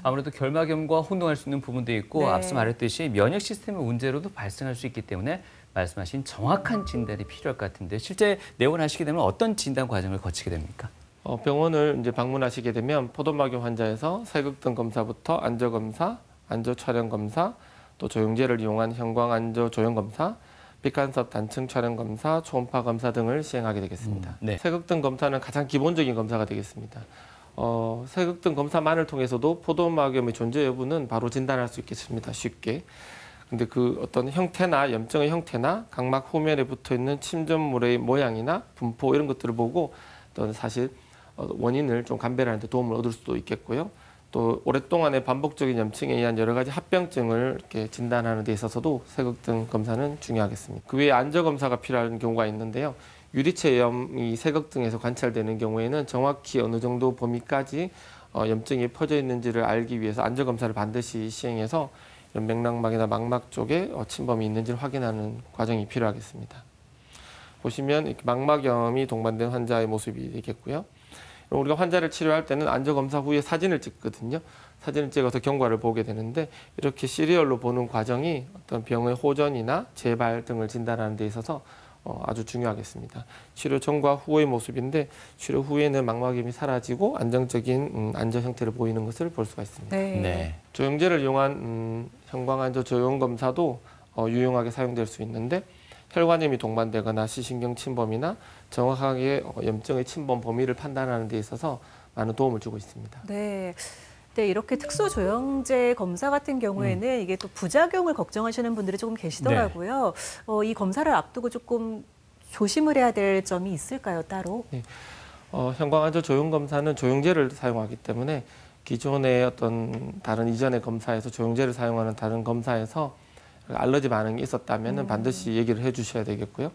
아무래도 결막염과 혼동할 수 있는 부분도 있고 네. 앞서 말했듯이 면역 시스템의 문제로도 발생할 수 있기 때문에 말씀하신 정확한 진단이 필요할 것 같은데 실제 내원하시게 되면 어떤 진단 과정을 거치게 됩니까? 병원을 이제 방문하시게 되면 포도막염 환자에서 세극등 검사부터 안저 검사, 안저 촬영 검사, 또 조영제를 이용한 형광 안저 조영 검사, 빛간섭 단층 촬영 검사, 초음파 검사 등을 시행하게 되겠습니다. 네. 세극등 검사는 가장 기본적인 검사가 되겠습니다. 세극등 검사만을 통해서도 포도막염의 존재 여부는 바로 진단할 수 있겠습니다. 쉽게. 근데 그 어떤 형태나 염증의 형태나 각막 후면에 붙어 있는 침전물의 모양이나 분포 이런 것들을 보고 또 사실 원인을 좀 감별하는 데 도움을 얻을 수도 있겠고요. 또 오랫동안의 반복적인 염증에 의한 여러 가지 합병증을 이렇게 진단하는 데 있어서도 세극등 검사는 중요하겠습니다. 그 외에 안저 검사가 필요한 경우가 있는데요. 유리체염이 세극등에서 관찰되는 경우에는 정확히 어느 정도 범위까지 염증이 퍼져 있는지를 알기 위해서 안저 검사를 반드시 시행해서 이런 맥락막이나 망막 쪽에 침범이 있는지를 확인하는 과정이 필요하겠습니다. 보시면 이렇게 망막염이 동반된 환자의 모습이 되겠고요. 우리가 환자를 치료할 때는 안저 검사 후에 사진을 찍거든요. 사진을 찍어서 경과를 보게 되는데 이렇게 시리얼로 보는 과정이 어떤 병의 호전이나 재발 등을 진단하는 데 있어서 아주 중요하겠습니다. 치료 전과 후의 모습인데 치료 후에는 망막염이 사라지고 안정적인 안저 형태를 보이는 것을 볼 수가 있습니다. 네. 조영제를 이용한 형광안저 조영 검사도 유용하게 사용될 수 있는데 혈관염이 동반되거나 시신경 침범이나 정확하게 염증의 침범 범위를 판단하는 데 있어서 많은 도움을 주고 있습니다. 네. 네, 이렇게 특수 조영제 검사 같은 경우에는 이게 또 부작용을 걱정하시는 분들이 조금 계시더라고요. 이 검사를 앞두고 조금 조심을 해야 될 점이 있을까요, 따로? 네. 형광안저 조영 검사는 조영제를 사용하기 때문에 기존의 어떤 다른 이전의 검사에서 조영제를 사용하는 다른 검사에서 알러지 반응이 있었다면 반드시 얘기를 해주셔야 되겠고요.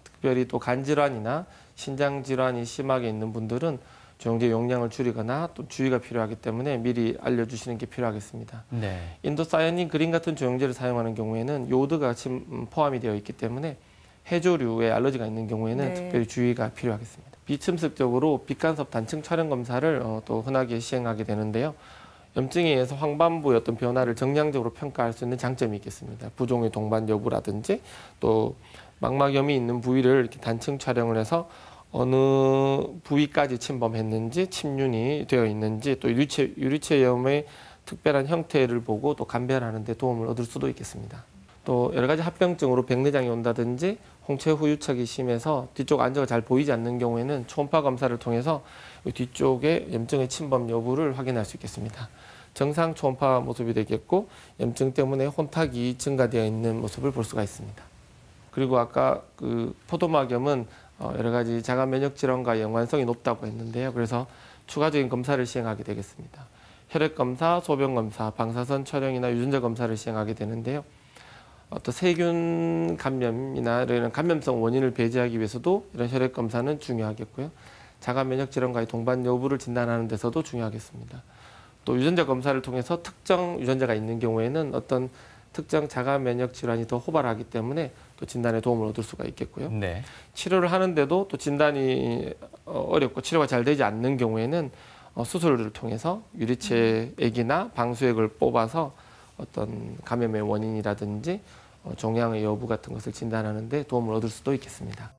특별히 또 간질환이나 신장 질환이 심하게 있는 분들은 조영제 용량을 줄이거나 또 주의가 필요하기 때문에 미리 알려주시는 게 필요하겠습니다. 네. 인도사이아닌 그린 같은 조영제를 사용하는 경우에는 요오드가 포함이 되어 있기 때문에 해조류에 알러지가 있는 경우에는 특별히 주의가 필요하겠습니다. 비침습적으로 빛간섭 단층 촬영 검사를 또 흔하게 시행하게 되는데요. 염증에 의해서 황반부의 어떤 변화를 정량적으로 평가할 수 있는 장점이 있겠습니다. 부종의 동반 여부라든지 또 망막염이 있는 부위를 이렇게 단층 촬영을 해서 어느 부위까지 침범했는지, 침륜이 되어 있는지, 또 유리체염의 특별한 형태를 보고 또 감별하는 데 도움을 얻을 수도 있겠습니다. 또 여러 가지 합병증으로 백내장이 온다든지 홍채 후유착이 심해서 뒤쪽 안저가 잘 보이지 않는 경우에는 초음파 검사를 통해서 뒤쪽에 염증의 침범 여부를 확인할 수 있겠습니다. 정상 초음파 모습이 되겠고 염증 때문에 혼탁이 증가되어 있는 모습을 볼 수가 있습니다. 그리고 아까 그 포도막염은 여러 가지 자가 면역 질환과 연관성이 높다고 했는데요. 그래서 추가적인 검사를 시행하게 되겠습니다. 혈액 검사, 소변 검사, 방사선 촬영이나 유전자 검사를 시행하게 되는데요. 어떤 세균 감염이나 이런 감염성 원인을 배제하기 위해서도 이런 혈액 검사는 중요하겠고요. 자가 면역 질환과의 동반 여부를 진단하는 데서도 중요하겠습니다. 또 유전자 검사를 통해서 특정 유전자가 있는 경우에는 어떤 특정 자가 면역 질환이 더 호발하기 때문에 또 진단에 도움을 얻을 수가 있겠고요. 네. 치료를 하는데도 또 진단이 어렵고 치료가 잘 되지 않는 경우에는 수술을 통해서 유리체액이나 방수액을 뽑아서 어떤 감염의 원인이라든지 종양의 여부 같은 것을 진단하는 데 도움을 얻을 수도 있겠습니다.